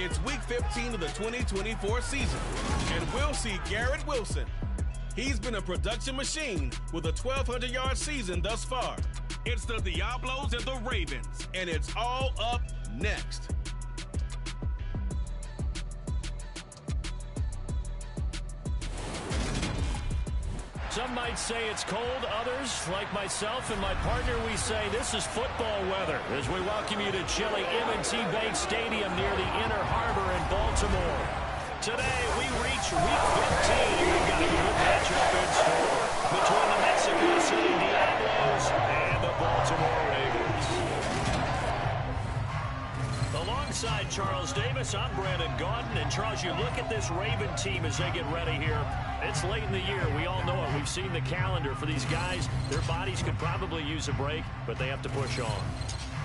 It's Week 15 of the 2024 season, and we'll see Garrett Wilson. He's been a production machine with a 1,200-yard season thus far. It's the Diablos and the Ravens, and it's all up next. Some might say it's cold. Others, like myself and my partner, we say this is football weather as we welcome you to chilly M&T Bank Stadium near the Inner Harbor in Baltimore. Today, we reach Week 15. We've got a good matchup in store between the Mexico City Diablos and the Baltimore Ravens. Alongside Charles Davis, I'm Brandon Gaudin. And Charles, you look at this Raven team as they get ready here. It's late in the year. We all know it. We've seen the calendar for these guys. Their bodies could probably use a break, but they have to push on.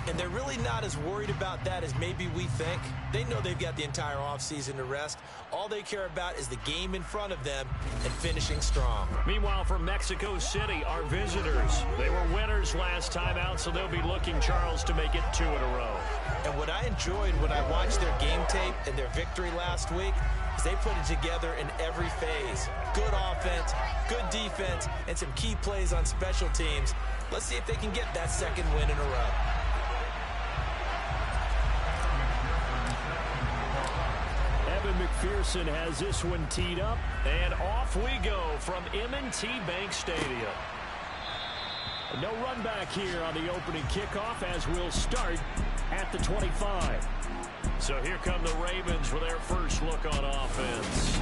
And they're really not as worried about that as maybe we think. They know they've got the entire offseason to rest. All they care about is the game in front of them and finishing strong. Meanwhile, for Mexico City, our visitors, they were winners last time out, so they'll be looking, Charles, to make it 2 in a row. And what I enjoyed when I watched their game tape and their victory last week is they put it together in every phase. Good offense, good defense, and some key plays on special teams. Let's see if they can get that second win in a row. McPherson has this one teed up, and off we go from M&T Bank Stadium. No run back here on the opening kickoff as we'll start at the 25. So here come the Ravens with their first look on offense.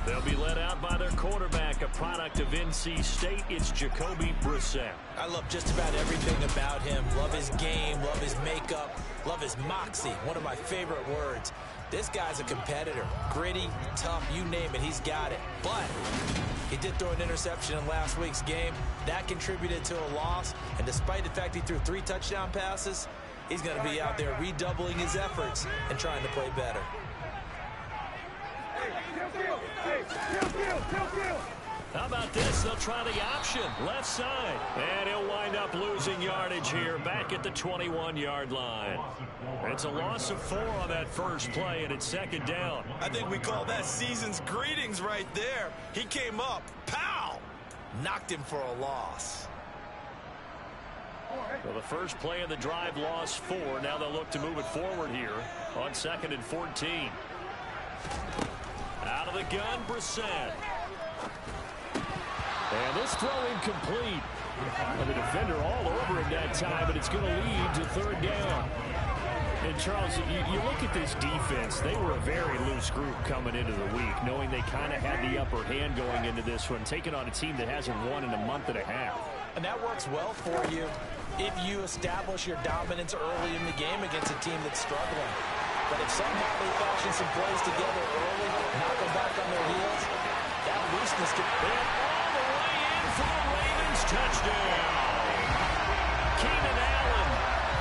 They'll be led out by their quarterback, a product of NC State. It's Jacoby Brissett. I love just about everything about him. Love his game, love his makeup, love his moxie. One of my favorite words. This guy's a competitor. Gritty, tough, you name it, he's got it. But he did throw an interception in last week's game. That contributed to a loss. And despite the fact he threw 3 touchdown passes, he's going to be out there redoubling his efforts and trying to play better. How about this? They'll try the option, left side. And he'll wind up losing yardage here back at the 21-yard line. It's a loss of 4 on that first play, and it's second down. I think we call that season's greetings right there. He came up, pow! Knocked him for a loss. Well, the first play of the drive lost 4. Now they'll look to move it forward here on 2nd and 14. Out of the gun, Brissett. And this throw incomplete. And the defender all over him that time, but it's going to lead to 3rd down. And, Charles, you look at this defense. They were a very loose group coming into the week, knowing they kind of had the upper hand going into this one, taking on a team that hasn't won in a month and a half. And that works well for you if you establish your dominance early in the game against a team that's struggling. But if somehow they fashion some plays together early, knock them back on their heels, that looseness can... all the way in for the Ravens touchdown. Keenan Allen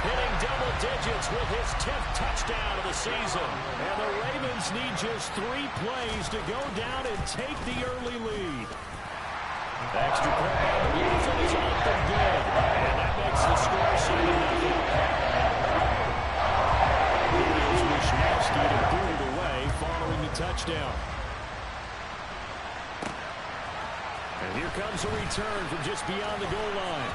hitting double digits with his 10th touchdown of the season. And the Ravens need just 3 plays to go down and take the early lead. Extra point by the Ravens is up and good. And that makes the score 7-0. Wisniewski to boot it away following the touchdown. And here comes a return from just beyond the goal line.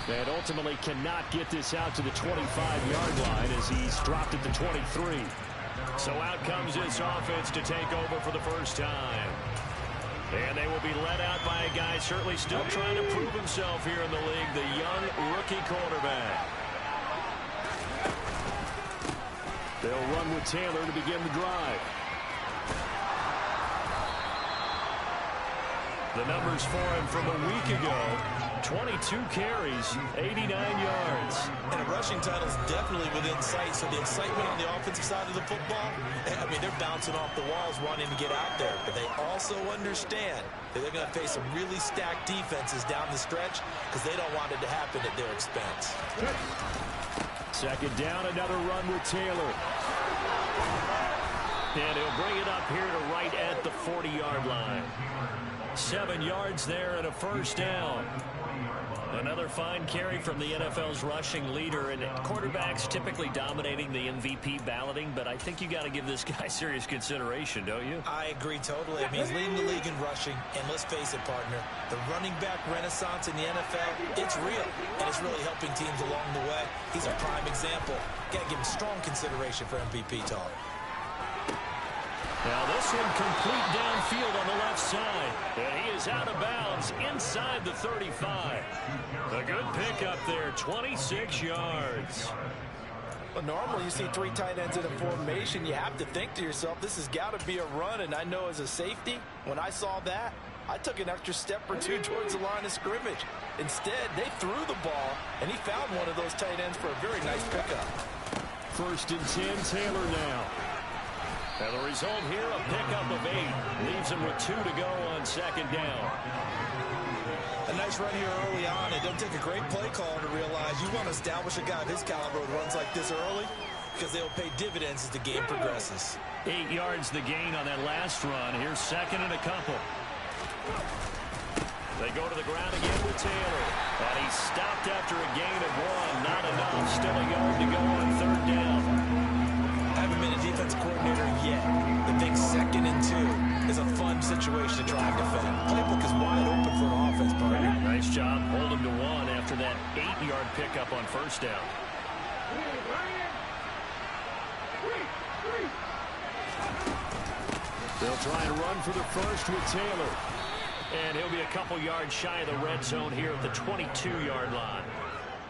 And ultimately cannot get this out to the 25-yard line as he's dropped at the 23. So out comes this offense to take over for the first time. And they will be led out by a guy certainly still trying to prove himself here in the league, the young rookie quarterback. They'll run with Taylor to begin the drive. The numbers for him from a week ago, 22 carries, 89 yards. And a rushing title is definitely within sight, so the excitement on the offensive side of the football, I mean, they're bouncing off the walls wanting to get out there, but they also understand that they're going to face some really stacked defenses down the stretch because they don't want it to happen at their expense. Second down, another run with Taylor. And he'll bring it up here to right at the 40-yard line. 7 yards there and a first down. Another fine carry from the NFL's rushing leader, and quarterbacks typically dominating the MVP balloting, but I think you got to give this guy serious consideration, don't you? I agree totally. I mean, he's leading the league in rushing, and let's face it, partner, the running back renaissance in the NFL, it's real, and it's really helping teams along the way. He's a prime example. Got to give him strong consideration for MVP talk. Now this one complete downfield on the left side. And he is out of bounds inside the 35. A good pickup there, 26 yards. Well, normally you see 3 tight ends in a formation. You have to think to yourself, this has got to be a run. And I know as a safety, when I saw that, I took an extra step or 2 towards the line of scrimmage. Instead, they threw the ball, and he found one of those tight ends for a very nice pickup. 1st and 10, Taylor now. And the result here, a pickup of 8. Leaves him with 2 to go on 2nd down. A nice run here early on. It doesn't take a great play caller to realize you want to establish a guy of his caliber who runs like this early, because they'll pay dividends as the game progresses. 8 yards the gain on that last run. Here's 2nd and a couple. They go to the ground again with Taylor. And he stopped after a gain of 1. Not enough. Still a yard to go on 3rd down. I haven't been a defense coordinator yet, but think 2nd and 2 is a fun situation to try and defend. Playbook is wide open for an offense, partner. Nice job. Hold him to 1 after that 8-yard pickup on 1st down. They'll try and run for the first with Taylor. And he'll be a couple yards shy of the red zone here at the 22-yard line.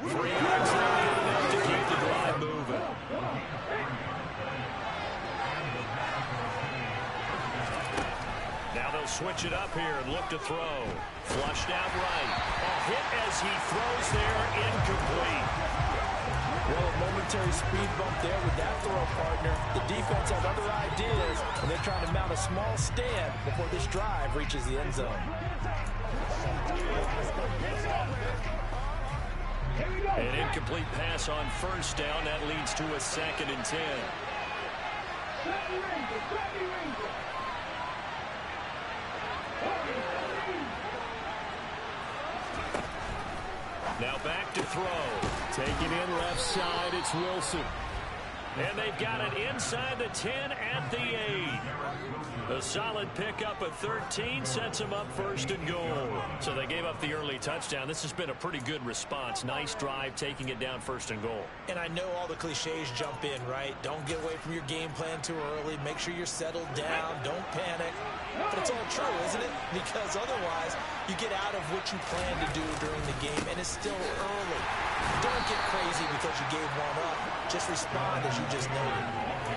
3 yards there to keep the drive moving. Now they'll switch it up here and look to throw. Flushed out right. A hit as he throws there, incomplete. Well, a momentary speed bump there with that throw, partner. The defense has other ideas, and they're trying to mount a small stand before this drive reaches the end zone. An incomplete pass on 1st down. That leads to a 2nd and 10. Now back to throw. Taking in left side, it's Wilson. And they've got it inside the 10 at the 8. A solid pickup of 13 sets them up 1st and goal. So they gave up the early touchdown. This has been a pretty good response. Nice drive, taking it down 1st and goal. And I know all the cliches jump in, right? Don't get away from your game plan too early. Make sure you're settled down. Don't panic. But it's all true, isn't it? Because otherwise, you get out of what you plan to do during the game, and it's still early. Don't get crazy because you gave one up. Just respond as you just noted.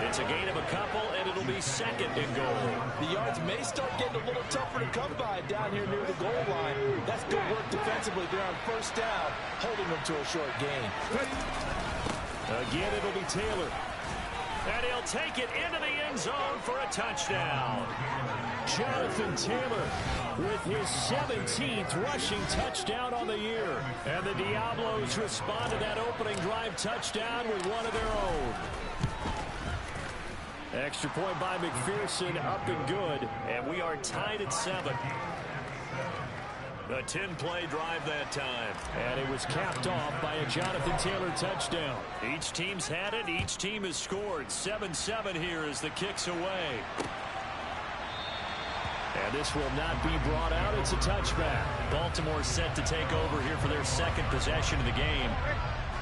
It's a gain of a couple, and it'll be 2nd and goal. The yards may start getting a little tougher to come by down here near the goal line. That's good work defensively there on 1st down, holding them to a short gain. Again, it'll be Taylor. And he'll take it into the end zone for a touchdown. Jonathan Taylor with his 17th rushing touchdown on the year. And the Diablos respond to that opening drive touchdown with one of their own. Extra point by McPherson, up and good. And we are tied at 7. A 10-play drive that time. And it was capped off by a Jonathan Taylor touchdown. Each team's had it. Each team has scored. 7-7 here as the kick's away. And this will not be brought out. It's a touchback. Baltimore set to take over here for their 2nd possession of the game.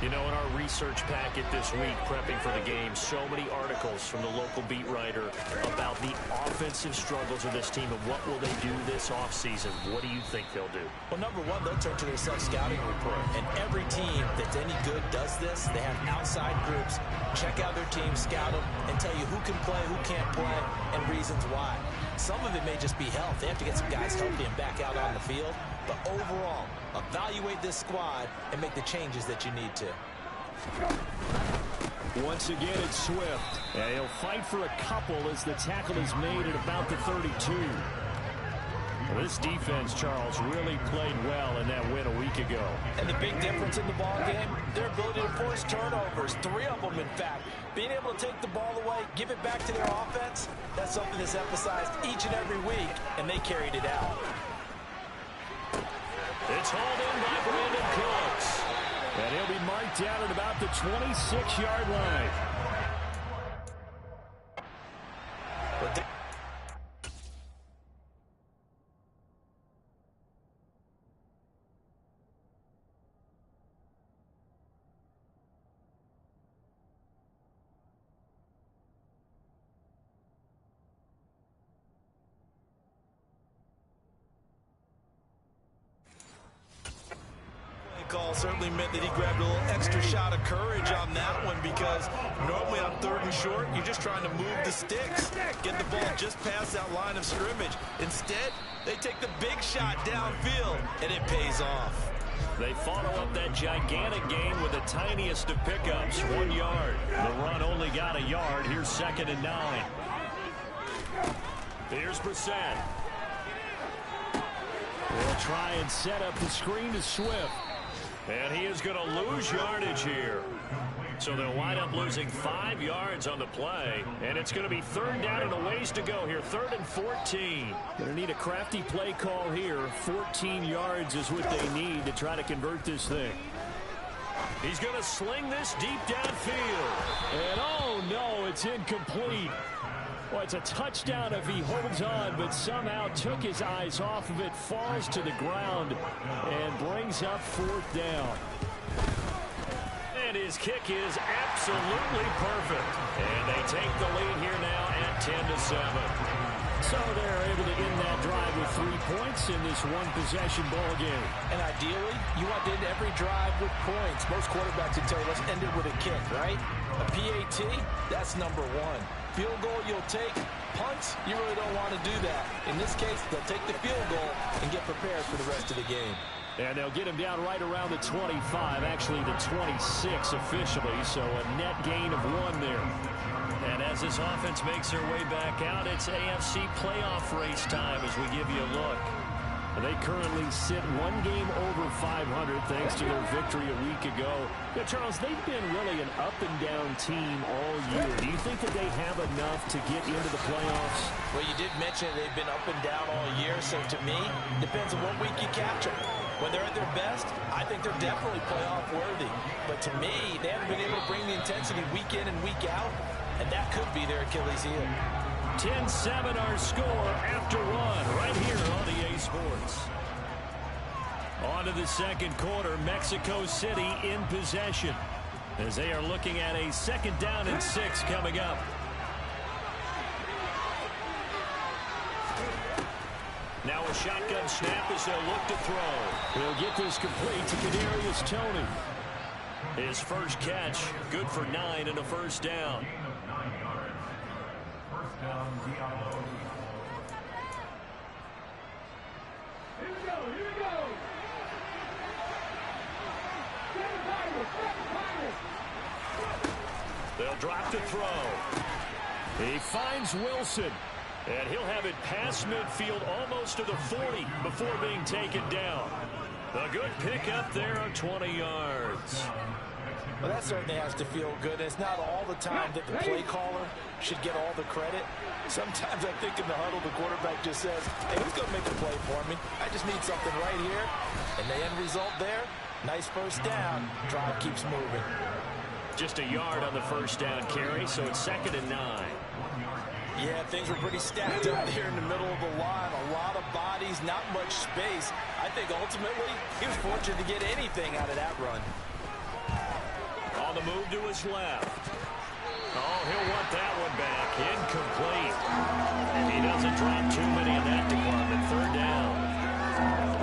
You know, in our research packet this week, prepping for the game, so many articles from the local beat writer about the offensive struggles of this team and what will they do this offseason. What do you think they'll do? Well, number one, they'll turn to their self-scouting report. And every team that's any good does this. They have outside groups. Check out their team, scout them, and tell you who can play, who can't play, and reasons why. Some of it may just be health. They have to get some guys healthy and back out on the field. But overall, evaluate this squad and make the changes that you need to. Once again, it's Swift. And he'll fight for a couple as the tackle is made at about the 32. This defense, Charles, really played well in that win a week ago. And the big difference in the ball game, their ability to force turnovers, 3 of them in fact. Being able to take the ball away, give it back to their offense, that's something that's emphasized each and every week, and they carried it out. It's hauled in by Brandon Cooks. And he'll be marked down at about the 26-yard line. Call certainly meant that he grabbed a little extra shot of courage on that one, because normally on 3rd and short, you're just trying to move the sticks, get the ball just past that line of scrimmage. Instead, they take the big shot downfield, and it pays off. They follow up that gigantic gain with the tiniest of pickups, 1 yard. The run only got a yard. Here's 2nd and 9. Here's Brissett. They'll try and set up the screen to Swift. And he is going to lose yardage here. So they'll wind up losing 5 yards on the play. And it's going to be 3rd down and a ways to go here. 3rd and 14. Going to need a crafty play call here. 14 yards is what they need to try to convert this thing. He's going to sling this deep downfield. And oh no, it's incomplete. Well, it's a touchdown if he holds on, but somehow took his eyes off of it, falls to the ground, and brings up 4th down. And his kick is absolutely perfect. And they take the lead here now at 10-7. So they're able to end that drive with 3 points in this one-possession ball game. And ideally, you want to end every drive with points. Most quarterbacks would tell you, let's end it with a kick, right? A PAT, that's number 1. Field goal you'll take. Punts, you really don't want to do that. In this case, they'll take the field goal and get prepared for the rest of the game. And they'll get him down right around the 25, actually the 26 officially, so a net gain of 1 there. And as this offense makes their way back out, it's AFC playoff race time as we give you a look. They currently sit 1 game over 500 thanks to their victory a week ago. Now, Charles, they've been really an up-and-down team all year. Do you think that they have enough to get into the playoffs? Well, you did mention they've been up and down all year, so to me, depends on what week you catch them. When they're at their best, I think they're definitely playoff worthy. But to me, they haven't been able to bring the intensity week in and week out, and that could be their Achilles heel. 10-7 our score after 1 right here on EA Sports. On to the 2nd quarter, Mexico City in possession as they are looking at a 2nd down and 6 coming up. Now a shotgun snap as they'll look to throw. He'll get this complete to Kadarius Toney. His first catch, good for 9 and a 1st down. They'll drop to throw. He finds Wilson. And he'll have it past midfield almost to the 40 before being taken down. A good pickup there of 20 yards. Well, that certainly has to feel good. It's not all the time that the play caller should get all the credit. Sometimes I think in the huddle, the quarterback just says, hey, who's going to make a play for me? I just need something right here. And the end result there, nice 1st down. Drive keeps moving. Just a yard on the 1st down carry, so it's 2nd and 9. Yeah, things were pretty stacked up there in the middle of the line. A lot of bodies, not much space. I think ultimately he was fortunate to get anything out of that run. On the move to his left. Oh, he'll want that one back. Incomplete. And he doesn't drop too many in that department. 3rd down.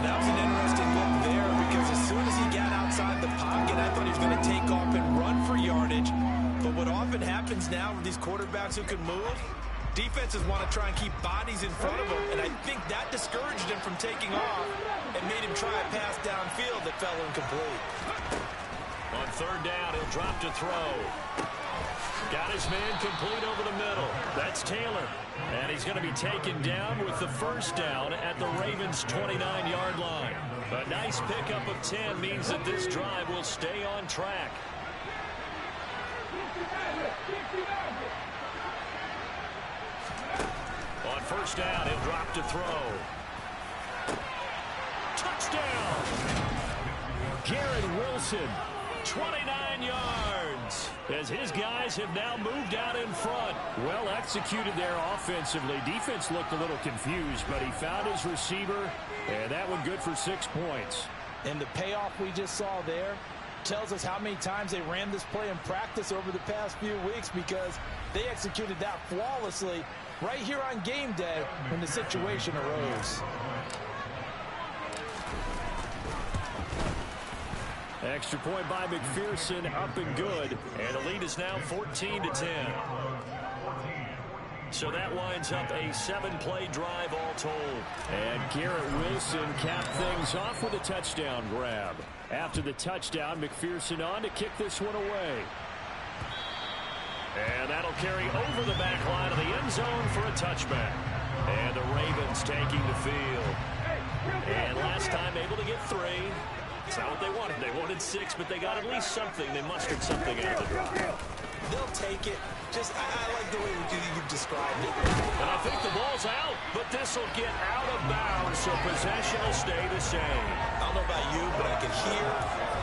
That was an interesting look there, because as soon as he got outside the pocket, I thought he was going to take off and run for yardage. But what often happens now with these quarterbacks who can move, defenses want to try and keep bodies in front of them, and I think that discouraged him from taking off and made him try a pass downfield that fell incomplete. On 3rd down, he'll drop to throw. Got his man complete over the middle. That's Taylor. And he's going to be taken down with the first down at the Ravens' 29-yard line. A nice pickup of 10 means that this drive will stay on track. On first down, he'll drop to throw. Touchdown! Garrett Wilson, 29 yards, as his guys have now moved out in front. Well executed there offensively. Defense looked a little confused, but he found his receiver, and that one good for 6 points. And the payoff we just saw there tells us how many times they ran this play in practice over the past few weeks, because they executed that flawlessly right here on game day when the situation arose. Extra point by McPherson, up and good. And the lead is now 14-10. So that winds up a 7-play drive all told. And Garrett Wilson capped things off with a touchdown grab. After the touchdown, McPherson on to kick this one away. And that'll carry over the back line of the end zone for a touchback. And the Ravens taking the field. And last time able to get 3. That's not what they wanted. They wanted 6, but they got at least something. They mustered something out of the drive. They'll take it. Just, I like the way you described it. And I think the ball's out, but this will get out of bounds, so possession will stay the same. I don't know about you, but I can hear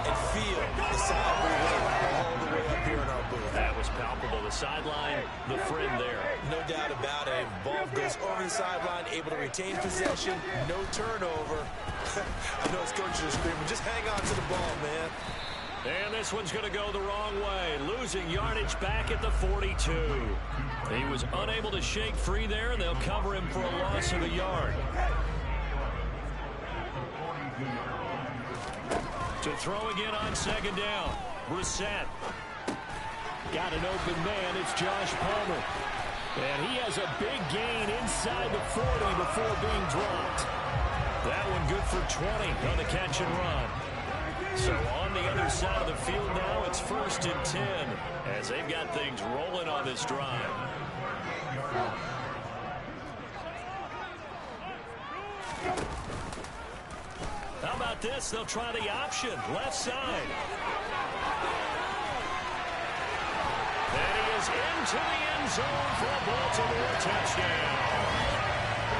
and feel the sigh of relief all the way up here in our booth. That was palpable. The sideline, the friend there. No doubt about it. Ball goes over the sideline, able to retain possession, no turnover. I know his coaches are screaming, just hang on to the ball, man. And this one's going to go the wrong way. Losing yardage back at the 42. He was unable to shake free there, and they'll cover him for a loss of a yard. To throw again on second down. Brissett. Got an open man. It's Josh Palmer. And he has a big gain inside the 40 before being dropped. That one good for 20 on the catch and run. So on the other side of the field now, it's 1st and 10 as they've got things rolling on this drive. How about this? They'll try the option, left side. And he is into the end zone for a Baltimore touchdown.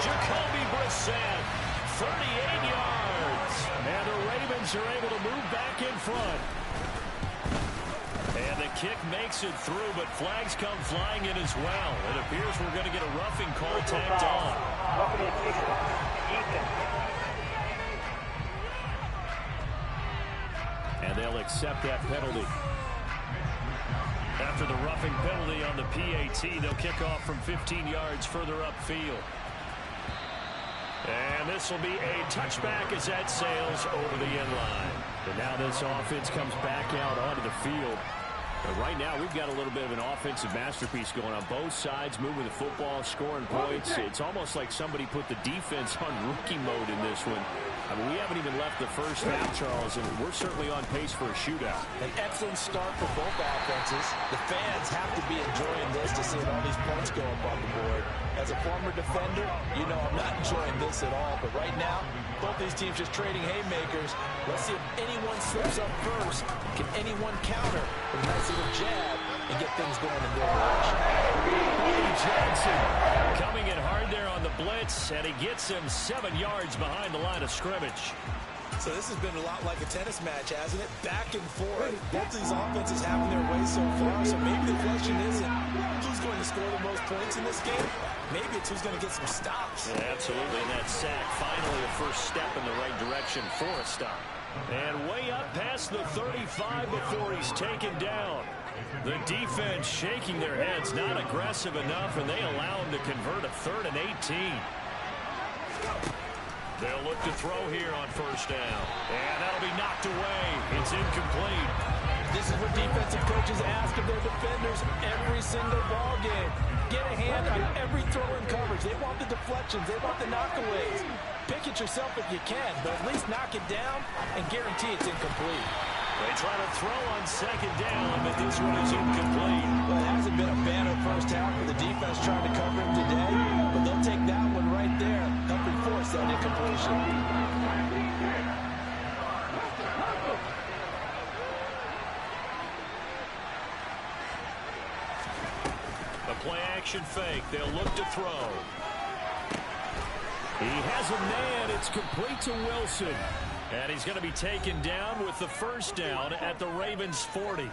Jacoby Brissett, 38 yards. And the Ravens are able to move back in front. And the kick makes it through, but flags come flying in as well. It appears we're going to get a roughing call tacked on. And they'll accept that penalty. After the roughing penalty on the PAT, they'll kick off from 15 yards further upfield. And this will be a touchback as that sails over the end line. And now this offense comes back out onto the field. But right now, we've got a little bit of an offensive masterpiece going on. Both sides moving the football, scoring points. It's almost like somebody put the defense on rookie mode in this one. I mean, we haven't even left the first half, Charles, and we're certainly on pace for a shootout. An excellent start for both offenses. The fans have to be enjoying this to see all these points go up on the board. As a former defender, you know I'm not enjoying this at all. But right now, both these teams just trading haymakers. Let's see if anyone slips up first. Can anyone counter with a nice little jab and get things going in their direction? Johnson coming in hard there on the blitz, and he gets him 7 yards behind the line of scrimmage. So this has been a lot like a tennis match, hasn't it? Back and forth. Both these offenses having their way so far. So maybe the question isn't who's going to score the most points in this game. Maybe it's who's going to get some stops. Yeah, absolutely. And that sack, finally a first step in the right direction for a stop. And way up past the 35 before he's taken down. The defense shaking their heads, not aggressive enough, and they allow him to convert a 3rd and 18. They'll look to throw here on first down. And that'll be knocked away. It's incomplete. This is what defensive coaches ask of their defenders every single ball game. Get a hand on every throw in coverage. They want the deflections. They want the knockaways. Pick it yourself if you can, but at least knock it down and guarantee it's incomplete. They try to throw on second down, but this one is incomplete. Well, it hasn't been a banner first half for the defense trying to cover him today, but they'll take that one right there, helping force that incompletion. Play action fake. They'll look to throw. He has a man. It's complete to Wilson. And he's going to be taken down with the first down at the Ravens 40.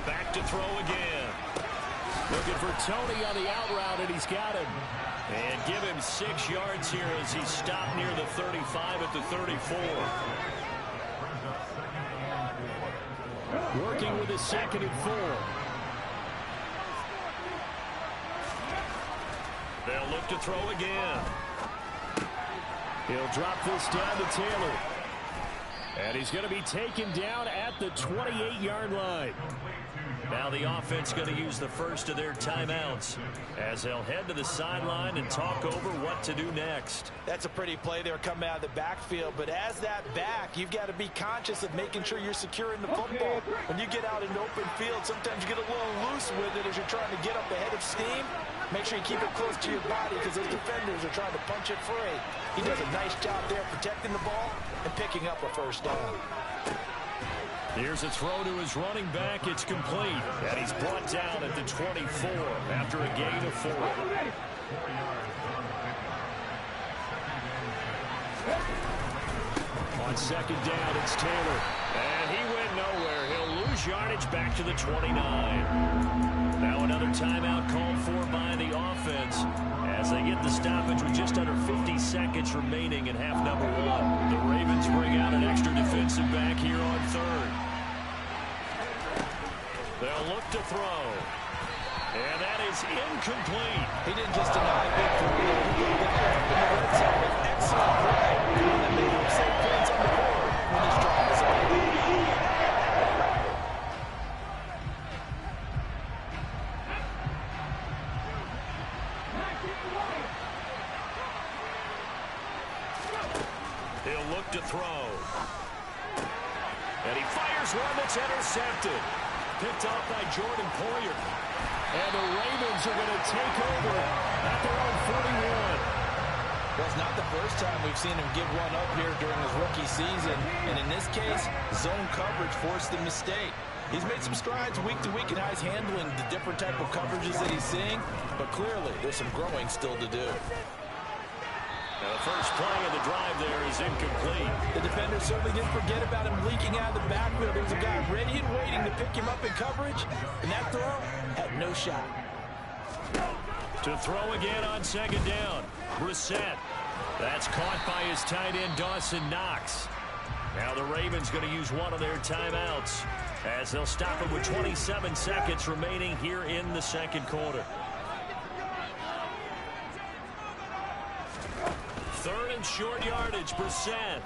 Back to throw again. Looking for Tony on the out route, and he's got him. And give him 6 yards here as he stopped near the 35 at the 34. Working with his 2nd and 4. They'll look to throw again. He'll drop this down to Taylor. And he's going to be taken down at the 28-yard line. Now the offense going to use the first of their timeouts as they'll head to the sideline and talk over what to do next. That's a pretty play there coming out of the backfield, but as that back, you've got to be conscious of making sure you're securing the football. When you get out in open field, sometimes you get a little loose with it as you're trying to get up ahead of steam. Make sure you keep it close to your body because those defenders are trying to punch it free. He does a nice job there protecting the ball and picking up a first down. Here's a throw to his running back. It's complete. And he's brought down at the 24 after a gain of 4. On second down, it's Taylor. And he went nowhere. He'll lose yardage back to the 29. Now another timeout called for by the offense as they get the stoppage with just under 50 seconds remaining in half number 1. The Ravens bring out an extra defensive back here on 3rd. They'll look to throw. And that is incomplete. He didn't just deny a big throw. He got there in the red zone with excellent play. And made him save points on the board when this drive is over. He'll look to throw. And he fires one that's intercepted. Picked off by Jordan Poyer. And the Ravens are going to take over at their own 41. Well, it's not the first time we've seen him give one up here during his rookie season. And in this case, zone coverage forced the mistake. He's made some strides week to week in how he's handling the different type of coverages that he's seeing. But clearly, there's some growing still to do. Now the first play of the drive there is incomplete. The defender certainly didn't forget about him leaking out of the backfield. There was a guy ready and waiting to pick him up in coverage, and that throw had no shot. To throw again on second down. Brissett. That's caught by his tight end, Dawson Knox. Now the Ravens going to use one of their timeouts as they'll stop it with 27 seconds remaining here in the second quarter. 3rd and short yardage, Brissett.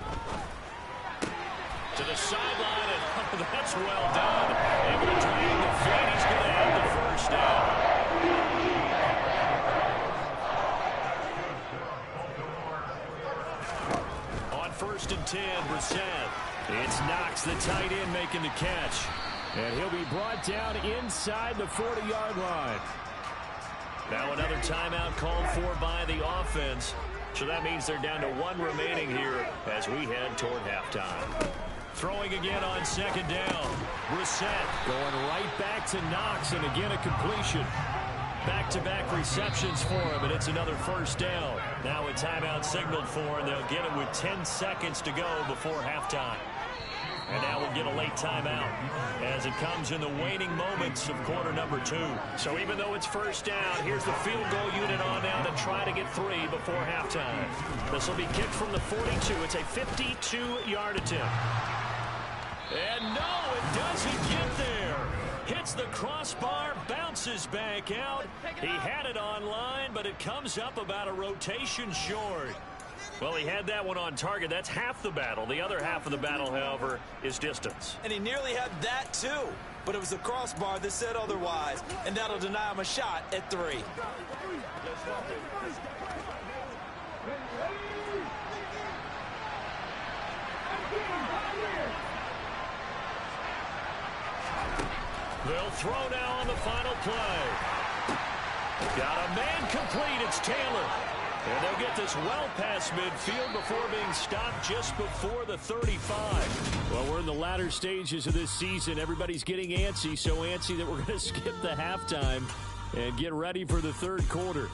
To the sideline, and that's well done. Able to drag the feet. He's going to have the first down. On 1st and 10, Brissett. It's Knox, the tight end, making the catch. And he'll be brought down inside the 40-yard line. Now another timeout called for by the offense. So that means they're down to 1 remaining here as we head toward halftime. Throwing again on second down. Brissett going right back to Knox, and again a completion. Back-to-back receptions for him, and it's another first down. Now a timeout signaled for, and they'll get it with 10 seconds to go before halftime. And now we'll get a late timeout as it comes in the waning moments of quarter number 2. So even though it's first down, here's the field goal unit on now to try to get 3 before halftime. This will be kicked from the 42. It's a 52-yard attempt. And no, it doesn't get there. Hits the crossbar, bounces back out. He had it on line, but it comes up about a rotation short. Well, he had that one on target. That's half the battle. The other half of the battle, however, is distance. And he nearly had that, too. But it was the crossbar that said otherwise, and that'll deny him a shot at 3. They'll throw now on the final play. Got a man complete. It's Taylor. And they'll get this well past midfield before being stopped just before the 35. Well, we're in the latter stages of this season. Everybody's getting antsy, so antsy that we're going to skip the halftime and get ready for the third quarter.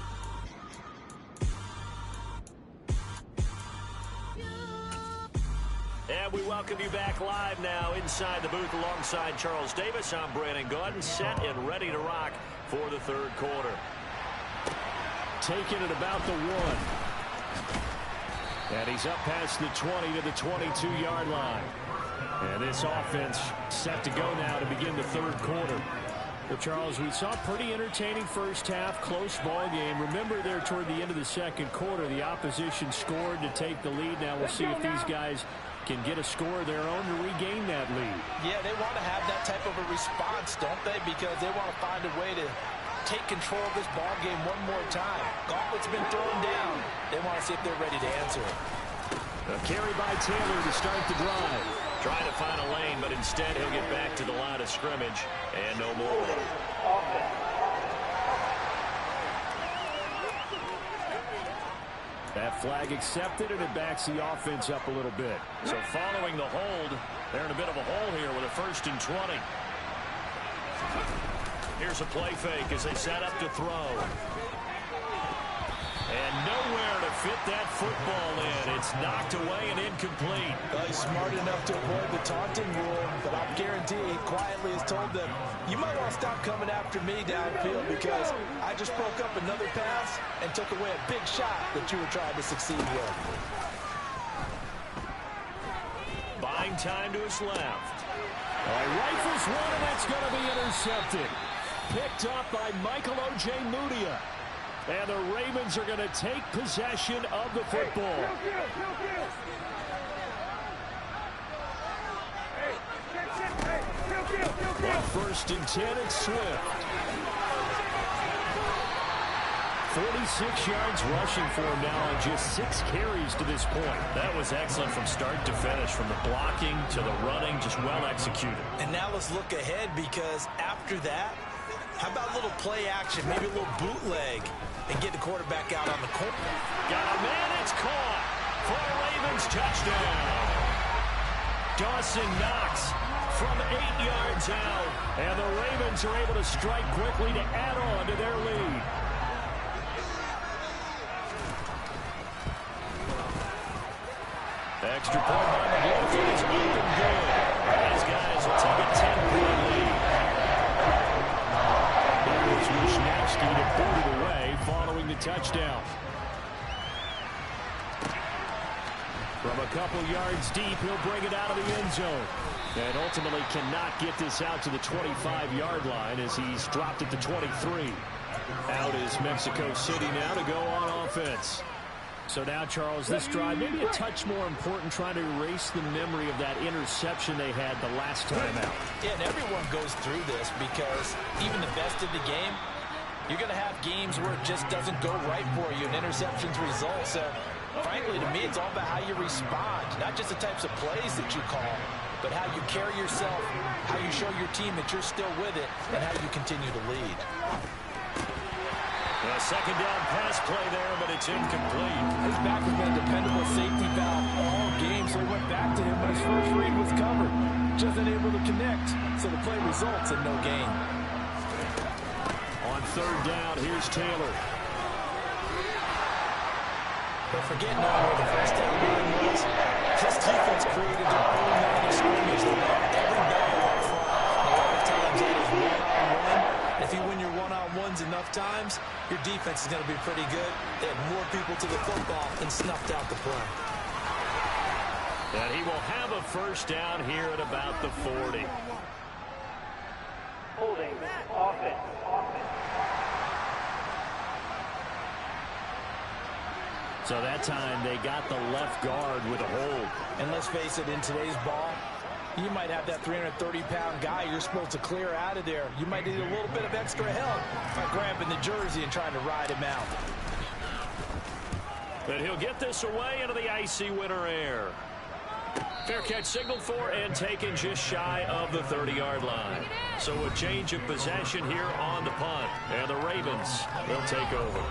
And we welcome you back live now inside the booth alongside Charles Davis. I'm Brandon Gaudin, set and ready to rock for the third quarter. Taking it about the 1. And he's up past the 20 to the 22-yard line. And this offense set to go now to begin the third quarter. Well, Charles, we saw a pretty entertaining first half, close ball game. Remember there toward the end of the second quarter, the opposition scored to take the lead. Now we'll see if these guys can get a score of their own to regain that lead. Yeah, they want to have that type of a response, don't they? Because they want to find a way to take control of this ball game one more time. Gauntlet's been thrown down. They want to see if they're ready to answer it. A carry by Taylor to start the drive. Trying to find a lane, but instead he'll get back to the line of scrimmage and no more. That flag accepted, and it backs the offense up a little bit. So following the hold, they're in a bit of a hole here with a 1st and 20. Here's a play fake as they set up to throw. And nowhere to fit that football in. It's knocked away and incomplete. He's smart enough to avoid the taunting rule, but I guarantee he quietly has told them, you might want to stop coming after me downfield because I just broke up another pass and took away a big shot that you were trying to succeed with. Buying time to his left. Rifles one, and that's going to be intercepted. Picked up by Michael O.J. Mudia. And the Ravens are going to take possession of the football. Well, 1st and 10, it's Swift. 46 yards rushing for him now on just 6 carries to this point. That was excellent from start to finish, from the blocking to the running, just well executed. And now let's look ahead, because after that, how about a little play action, maybe a little bootleg, and get the quarterback out on the corner. Got a man, it's caught for a Ravens touchdown. Dawson Knox from 8 yards out, and the Ravens are able to strike quickly to add on to their lead. Extra point by McLaughlin is up and good. These guys will take a 10-point lead. Here's Wisniewski to boot it away following the touchdown. From a couple yards deep, he'll bring it out of the end zone. And ultimately cannot get this out to the 25-yard line as he's dropped at the 23. Out is Mexico City now to go on offense. So now, Charles, this drive maybe a touch more important, trying to erase the memory of that interception they had the last time out. Yeah, and everyone goes through this because even the best of the game, you're going to have games where it just doesn't go right for you and interceptions result. So, frankly, to me, it's all about how you respond, not just the types of plays that you call, but how you carry yourself, how you show your team that you're still with it, and how you continue to lead. A second down pass play there, but it's incomplete. His back has been a dependable safety valve all game, so he went back to him, but his first read was covered. Just unable to connect, so the play results in no gain. On 3rd down, here's Taylor. But forgetting where the first down line was, this defense created their own line of scrimmage. They got every ball up front. A lot of times that is one-on-one. If you win your one-on-ones enough times, your defense is going to be pretty good. They had more people to the football and snuffed out the play. And he will have a first down here at about the 40. Holding offense. So that time they got the left guard with a hold. And let's face it, in today's ball, you might have that 330-pound guy you're supposed to clear out of there. You might need a little bit of extra help by grabbing the jersey and trying to ride him out. But he'll get this away into the icy winter air. Fair catch signaled for and taken just shy of the 30-yard line. So a change of possession here on the punt. And the Ravens will take over.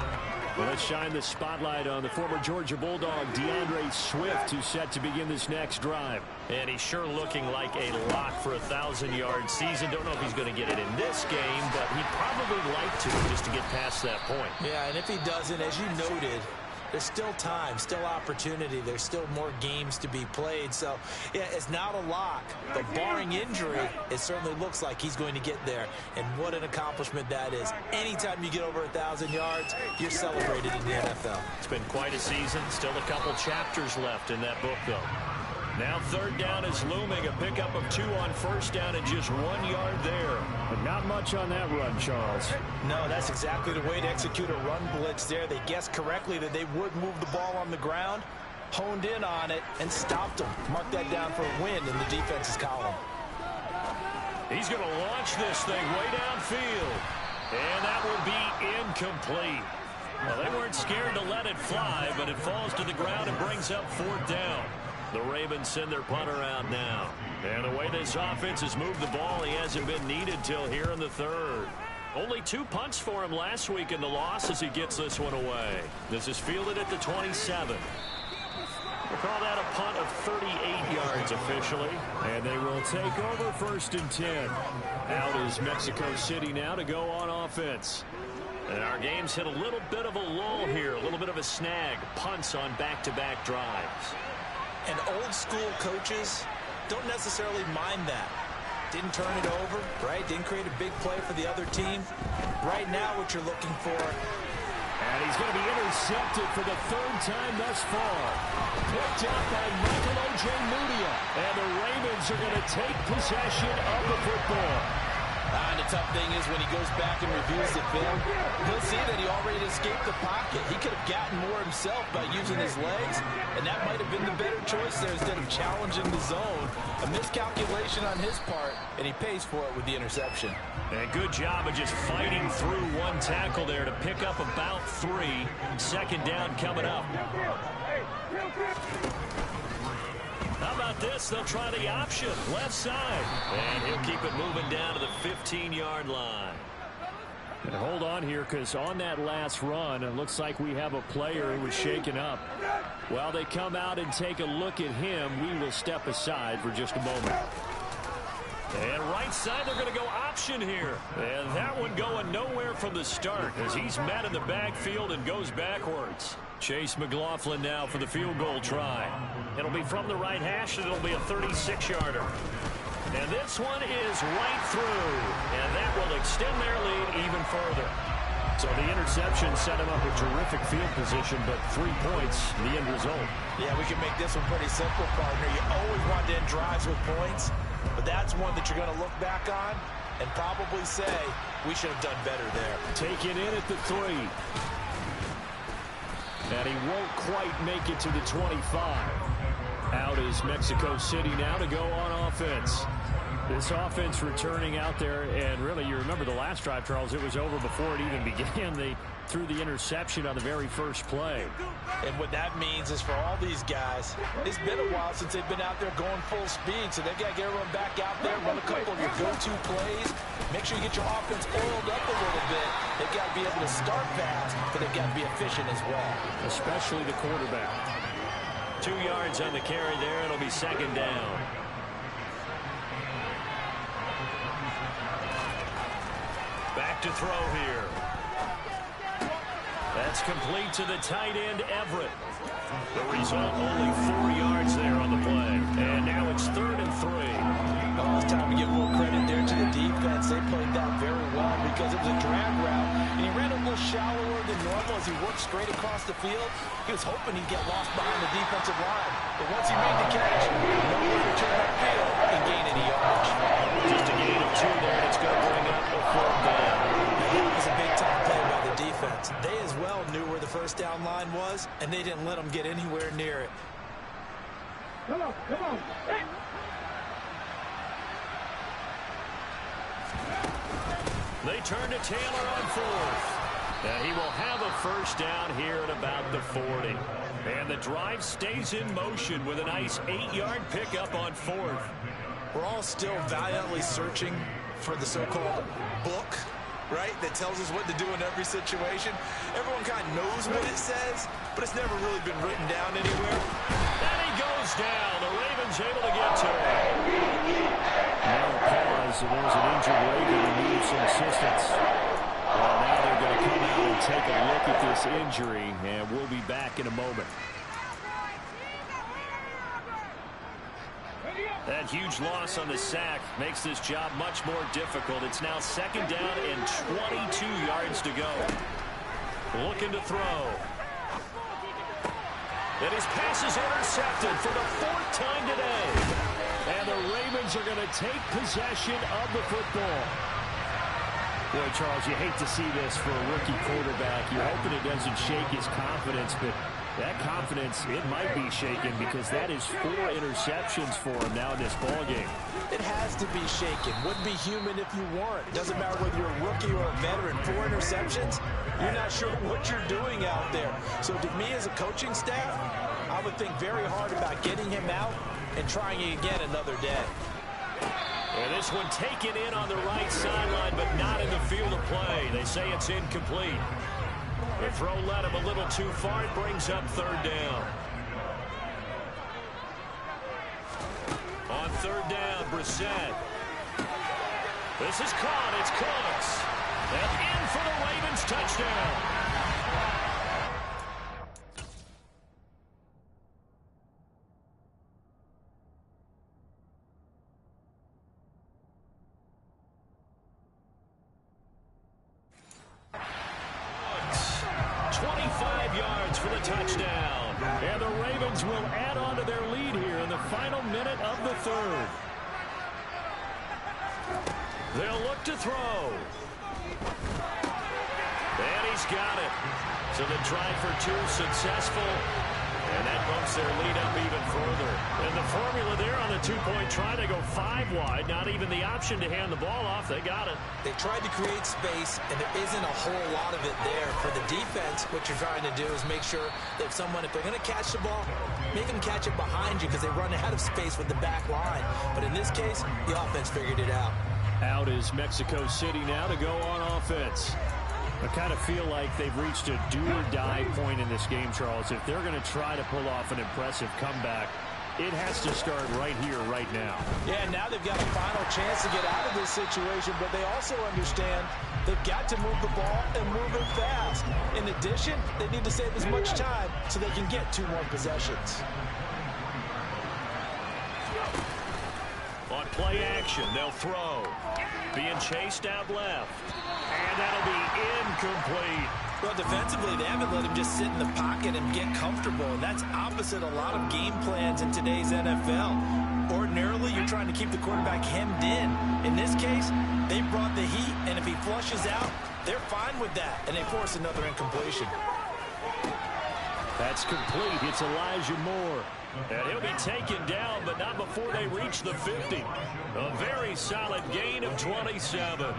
Well, let's shine the spotlight on the former Georgia Bulldog, DeAndre Swift, who's set to begin this next drive. And he's sure looking like a lock for a 1,000-yard season. Don't know if he's going to get it in this game, but he'd probably like to just to get past that point. Yeah, and if he doesn't, as you noted, there's still time, still opportunity. There's still more games to be played. So, yeah, it's not a lock. But barring injury, it certainly looks like he's going to get there. And what an accomplishment that is. Anytime you get over 1,000 yards, you're celebrated in the NFL. It's been quite a season. Still a couple chapters left in that book, though. Now third down is looming. A pickup of 2 on first down and just 1 yard there. But not much on that run, Charles. No, that's exactly the way to execute a run blitz there. They guessed correctly that they would move the ball on the ground, honed in on it, and stopped them. Mark that down for a win in the defense's column. He's going to launch this thing way downfield. And that will be incomplete. Well, they weren't scared to let it fly, but it falls to the ground and brings up fourth down. The Ravens send their punter out now. And the way this offense has moved the ball, he hasn't been needed till here in the third. Only 2 punts for him last week in the loss as he gets this one away. This is fielded at the 27. We'll call that a punt of 38 yards officially. And they will take over 1st and 10. Out is Mexico City now to go on offense. And our game's hit a little bit of a lull here, a little bit of a snag. Punts on back-to-back drives. And old-school coaches don't necessarily mind that. Didn't turn it over, right? Didn't create a big play for the other team. Right now, what you're looking for. And he's going to be intercepted for the 3rd time thus far. Picked up by Michael O.J. Mudia. And the Ravens are going to take possession of the football. And the tough thing is when he goes back and reviews the film, he'll see that he already escaped the pocket. He could have gotten more himself by using his legs, and that might have been the better choice there instead of challenging the zone. A miscalculation on his part, and he pays for it with the interception. And good job of just fighting through one tackle there to pick up about 3. 2nd down coming up. How about this? They'll try the option. Left side. And he'll keep it moving down to the 15-yard line. And hold on here, because on that last run, it looks like we have a player who was shaken up. While they come out and take a look at him, we will step aside for just a moment. And right side, they're going to go option here. And that one going nowhere from the start as he's met in the backfield and goes backwards. Chase McLaughlin now for the field goal try. It'll be from the right hash, and it'll be a 36-yarder. And this one is right through. And that will extend their lead even further. So the interception set him up a terrific field position, but 3 points, the end result. Yeah, we can make this one pretty simple, partner. You always want to end drives with points, but that's one that you're going to look back on and probably say, we should have done better there. Taken in at the 3. And he won't quite make it to the 25. Out is Mexico City now to go on offense. This offense returning out there, and really, you remember the last drive, Charles, it was over before it even began. They threw the interception on the very first play. And what that means is for all these guys, it's been a while since they've been out there going full speed, so they've got to get everyone back out there, run a couple of your go-to plays, make sure you get your offense oiled up a little bit. They've got to be able to start fast, but they've got to be efficient as well. Especially the quarterback. 2 yards on the carry there. It'll be 2nd down. Back to throw here. That's complete to the tight end, Everett. The result, only 4 yards there on the play. And now it's 3rd and 3. Oh, it's time to give more credit there to the defense. They played that very well because it was a drag route, and he ran a little shallower than normal as he worked straight across the field. He was hoping he'd get lost behind the defensive line. But once he made the catch, nowhere to turn upfield and gain any yardage. Just a gain of 2 there, and it's going to bring up a 4th down. That was a big-time play by the defense. They as well knew where the first first down line was, and they didn't let him get anywhere near it. Come on. They turn to Taylor on fourth. He will have a first down here at about the 40. And the drive stays in motion with a nice 8-yard pickup on fourth. We're all still valiantly searching for the so-called book, right, that tells us what to do in every situation. Everyone kind of knows what it says, but it's never really been written down anywhere. And he goes down. The Ravens able to get to him. Now a pause, and there's an injured Raven who needs some assistance. Well, now they're going to come out and take a look at this injury, and we'll be back in a moment. That huge loss on the sack makes this job much more difficult. It's now second down and 22 yards to go. Looking to throw. And his pass is intercepted for the 4th time today. And the Ravens are going to take possession of the football. Boy, Charles, you hate to see this for a rookie quarterback. You're hoping it doesn't shake his confidence, but that confidence, it might be shaken because that is 4 interceptions for him now in this ballgame. It has to be shaken. Wouldn't be human if you weren't. Doesn't matter whether you're a rookie or a veteran. 4 interceptions, you're not sure what you're doing out there. So to me as a coaching staff, I would think very hard about getting him out and trying it again another day. And this one taken in on the right sideline, but not in the field of play. They say it's incomplete. The throw led him a little too far. It brings up 3rd down. On 3rd down, Brissett. This is caught. It's Cooks. And in for the Ravens touchdown. For the touchdown. And the Ravens will add on to their lead here in the final minute of the 3rd. They'll look to throw. And he's got it. So the try for 2 successful. And that bumps their lead up even further. And the formula there on the 2-point try, they go 5 wide. Not even the option to hand the ball off. They got it. They tried to create space, and there isn't a whole lot of it there. For the defense, what you're trying to do is make sure that if they're going to catch the ball, make them catch it behind you because they run out of space with the back line. But in this case, the offense figured it out. Out is Mexico City now to go on offense. I kind of feel like they've reached a do-or-die point in this game, Charles. If they're going to try to pull off an impressive comeback, it has to start right here, right now. Yeah, now they've got a final chance to get out of this situation, but they also understand they've got to move the ball and move it fast. In addition, they need to save as much time so they can get 2 more possessions. On play action, they'll throw. Being chased out left. And that'll be incomplete. Well, defensively, they haven't let him just sit in the pocket and get comfortable, and that's opposite a lot of game plans in today's NFL. Ordinarily, you're trying to keep the quarterback hemmed in. In this case, they brought the heat, and if he flushes out, they're fine with that, and they force another incompletion. That's complete. It's Elijah Moore. And he'll be taken down, but not before they reach the 50. A very solid gain of 27.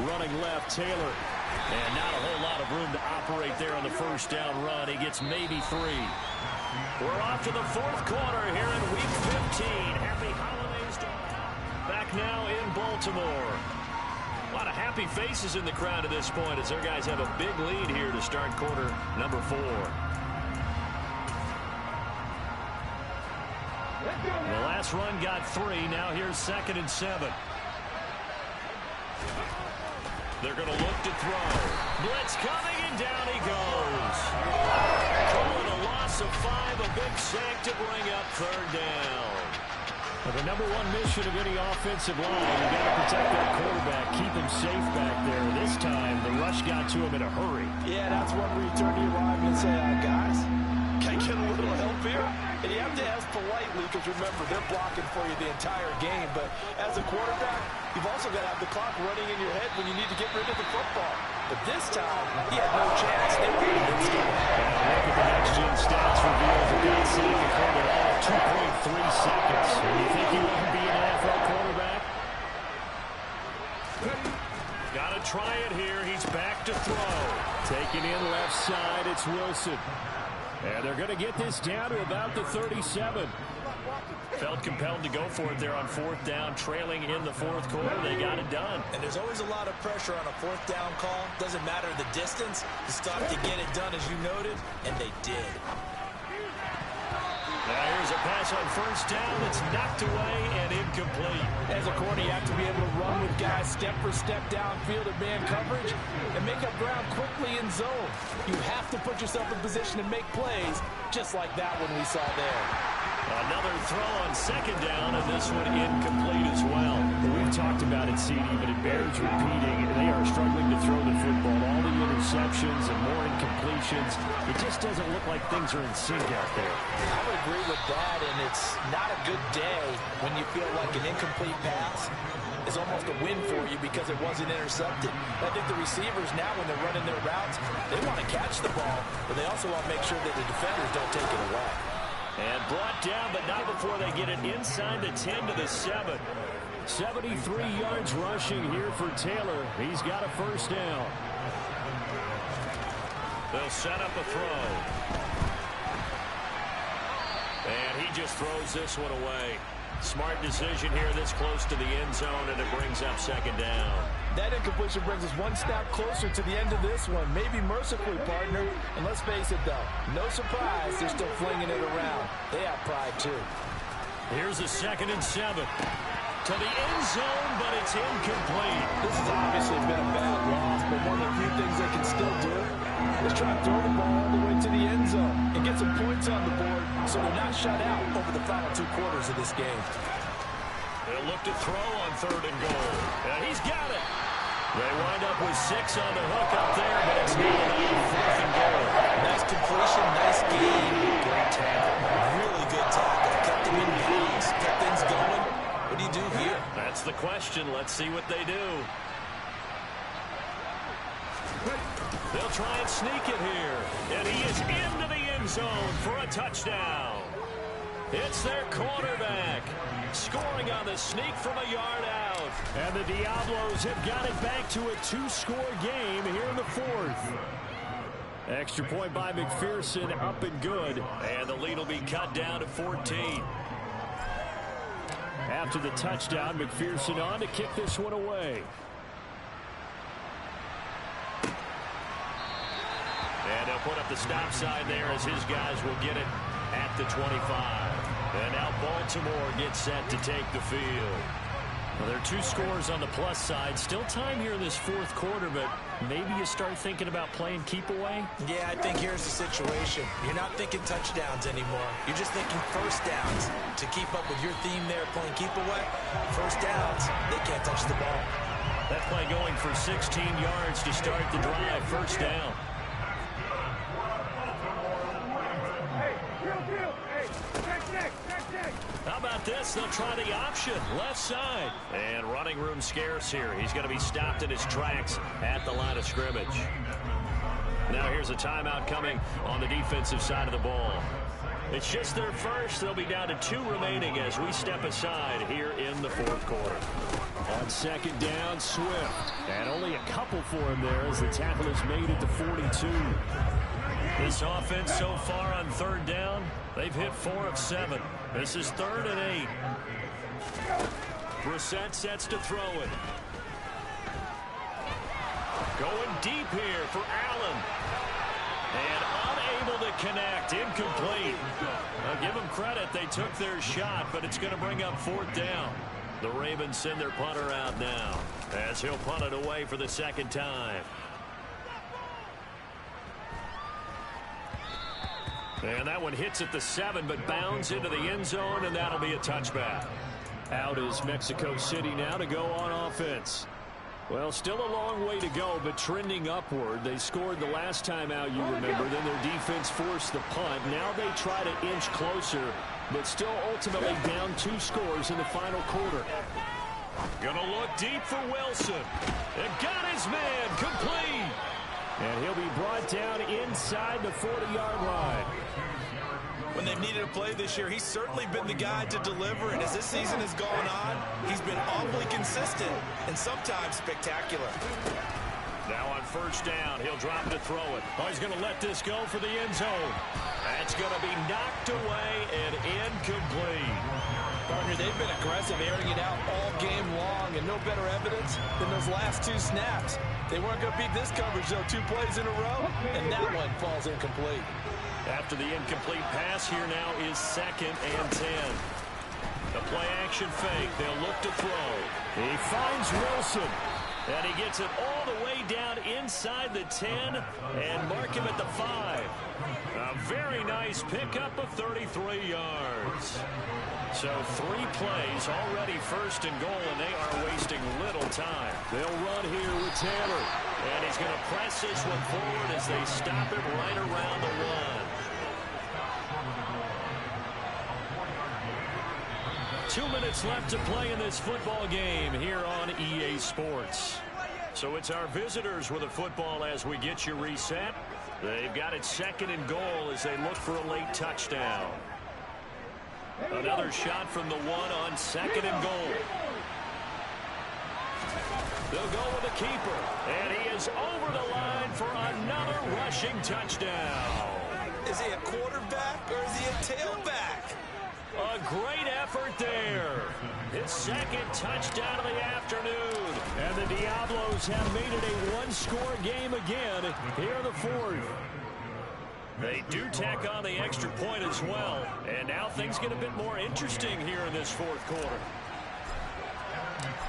Running left, Taylor. And not a whole lot of room to operate there on the first down run. He gets maybe 3. We're off to the 4th quarter here in Week 15. Happy holidays to all. Back now in Baltimore. A lot of happy faces in the crowd at this point as their guys have a big lead here to start quarter number 4. The last run got 3. Now here's 2nd and 7. They're going to look to throw. Blitz coming, and down he goes. Calling a loss of 5, a big sack to bring up 3rd down. Well, the number 1 mission of any offensive line, you got to protect that quarterback, keep him safe back there. This time, the rush got to him in a hurry. Yeah, that's one where you turn to your line and say, guys, Can I get a little help here? And you have to ask politely because, remember, they're blocking for you the entire game. But as a quarterback, you've also got to have the clock running in your head when you need to get rid of the football. But this time, he had no chance. They were in the game. Look at the next-gen stats reveals that that sack occurred in all 2.3 seconds. And you think he wouldn't be an NFL quarterback? Got to try it here. He's back to throw. Taking in left side, it's Wilson. And they're going to get this down to about the 37. Felt compelled to go for it there on fourth down, trailing in the fourth quarter. They got it done. And there's always a lot of pressure on a fourth down call. Doesn't matter the distance. You start to get it done, as you noted, and they did. Now here's a pass on first down that's knocked away and incomplete. As a corner, you have to be able to run with guys step for step downfield in man coverage and make up ground quickly in zone. You have to put yourself in position to make plays, just like that one we saw there. Another throw on second down, and this one incomplete as well. We've talked about it, CD, but it bears repeating. They are struggling to throw the football. All the interceptions and more incompletions. It just doesn't look like things are in sync out there. I would agree with that, and it's not a good day when you feel like an incomplete pass is almost a win for you because it wasn't intercepted. I think the receivers now, when they're running their routes, they want to catch the ball, but they also want to make sure that the defenders don't take it away. And brought down, but not before they get it inside the 10 to the 7. 73 yards rushing here for Taylor. He's got a first down. They'll set up a throw. And he just throws this one away. Smart decision here this close to the end zone, and it brings up second down. That incompletion brings us one step closer to the end of this one. Maybe mercifully, partner. And let's face it, though, no surprise, they're still flinging it around. They have pride, too. Here's a 2nd and 7. To the end zone, but it's incomplete. This has obviously been a bad loss, but one of the few things they can still do is try to throw the ball all the way to the end zone and get some points on the board so they're not shut out over the final 2 quarters of this game. They'll look to throw on 3rd and goal. And he's got it. They wind up with 6 on the hook up there, but it's not enough. 4th and goal. Nice completion, nice game. Great tackle. Really good tackle. Kept him in bounds, kept things going. What do you do here? That's the question. Let's see what they do. They'll try and sneak it here. And he is into the end zone for a touchdown. It's their quarterback scoring on the sneak from a yard out. And the Diablos have got it back to a 2-score game here in the 4th. Extra point by McPherson, up and good. And the lead will be cut down to 14. After the touchdown, McPherson on to kick this one away. And they'll put up the stop sign there as his guys will get it at the 25. And now Baltimore gets set to take the field. Well, there are 2 scores on the plus side. Still time here in this 4th quarter, but maybe you start thinking about playing keep away? Yeah, I think here's the situation. You're not thinking touchdowns anymore. You're just thinking first downs. To keep up with your theme there, playing keep away, first downs, they can't touch the ball. That play going for 16 yards to start the drive. First down. How about this? They'll try the option. Left side. And running room scarce here. He's going to be stopped in his tracks at the line of scrimmage. Now here's a timeout coming on the defensive side of the ball. It's just their first. They'll be down to 2 remaining as we step aside here in the 4th quarter. On second down, Swift. And only a couple for him there as the tackle is made at the 42. This offense so far on 3rd down, they've hit 4 of 7. This is 3rd and 8. Brissett sets to throw it. Going deep here for Allen. And unable to connect. Incomplete. I'll give them credit. They took their shot, but it's going to bring up 4th down. The Ravens send their punter out now as he'll punt it away for the 2nd time. And that one hits at the 7, but bounds into the end zone, and that'll be a touchback. Out is Mexico City now to go on offense. Well, still a long way to go, but trending upward. They scored the last time out, you remember. Then their defense forced the punt. Now they try to inch closer, but still ultimately down 2 scores in the final quarter. Gonna look deep for Wilson. And got his man complete. And he'll be brought down inside the 40-yard line. When they've needed a play this year, he's certainly been the guy to deliver. And as this season has gone on, he's been awfully consistent and sometimes spectacular. Now on first down, he'll drop to throw it. Oh, he's going to let this go for the end zone. That's going to be knocked away and incomplete. Partner, they've been aggressive, airing it out all game long, and no better evidence than those last 2 snaps. They weren't going to beat this coverage, though, 2 plays in a row, and that one falls incomplete. After the incomplete pass, here now is 2nd and 10. The play action fake. They'll look to throw. He finds Wilson. And he gets it all the way down inside the 10 and mark him at the 5. A very nice pickup of 33 yards. So 3 plays, already 1st and goal, and they are wasting little time. They'll run here with Taylor. And he's going to press this one forward as they stop him right around the 1. 2 minutes left to play in this football game here on EA Sports. So it's our visitors with a football as we get you reset. They've got it 2nd and goal as they look for a late touchdown. Another shot from the 1 on 2nd and goal. They'll go with the keeper. And he is over the line for another rushing touchdown. Is he a quarterback or is he a tailback? A great effort there. His 2nd touchdown of the afternoon. And the Diablos have made it a 1-score game again here in the 4th. They do tack on the extra point as well. And now things get a bit more interesting here in this 4th quarter.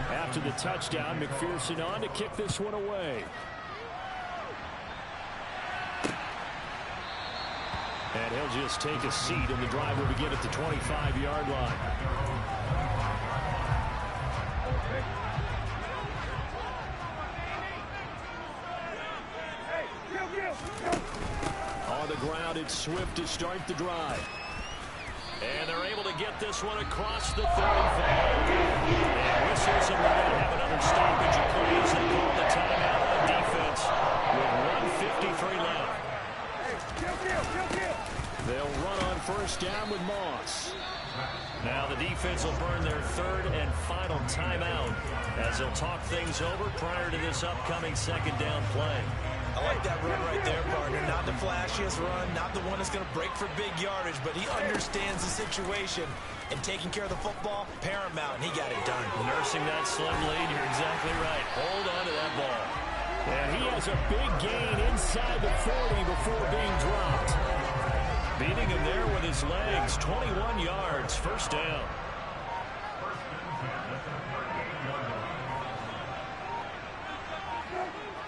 After the touchdown, McPherson on to kick this one away. And he'll just take a seat, and the drive will begin at the 25-yard line. On the ground, it's Swift to start the drive. And they're able to get this one across the 35. And whistles, and we're going to have another stoppage of plays. They call the timeout on defense with 1:53 left. They'll run on first down with Moss. Now the defense will burn their 3rd and final timeout as they'll talk things over prior to this upcoming 2nd down play. I like that run right there, partner. Not the flashiest run, not the one that's going to break for big yardage, but he understands the situation. And taking care of the football, paramount, and he got it done. Nursing that slim lead, you're exactly right. Hold on to that ball. And he has a big gain inside the 40 before being dropped. Beating him there with his legs, 21 yards, 1st down.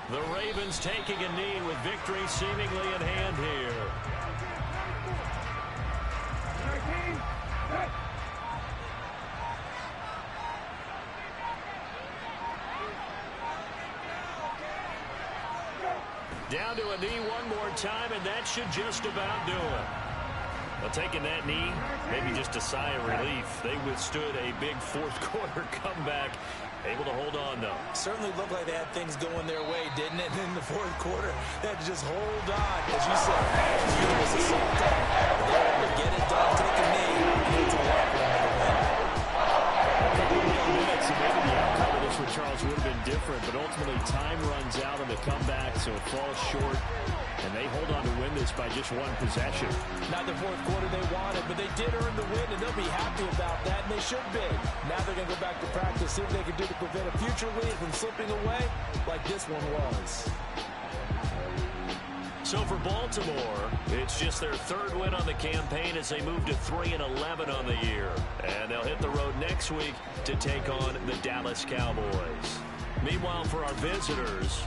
The Ravens taking a knee with victory seemingly in hand here. Down to a knee one more time, and that should just about do it. Well, taking that knee, maybe just a sigh of relief. They withstood a big 4th quarter comeback. Able to hold on, though. Certainly looked like they had things going their way, didn't it? In the 4th quarter, they had to just hold on. As you said, it was a something. They were able to get it done, take a knee, and it's a walk around the win. Minutes, and maybe the outcome of this one, Charles, would have been different, but ultimately time runs out on the comeback, so it falls short. And they hold on to win this by just 1 possession. Not the 4th quarter they wanted, but they did earn the win, and they'll be happy about that, and they should be. Now they're going to go back to practice, see what they can do to prevent a future lead from slipping away like this one was. So for Baltimore, it's just their 3rd win on the campaign as they move to 3-11 on the year. And they'll hit the road next week to take on the Dallas Cowboys. Meanwhile, for our visitors,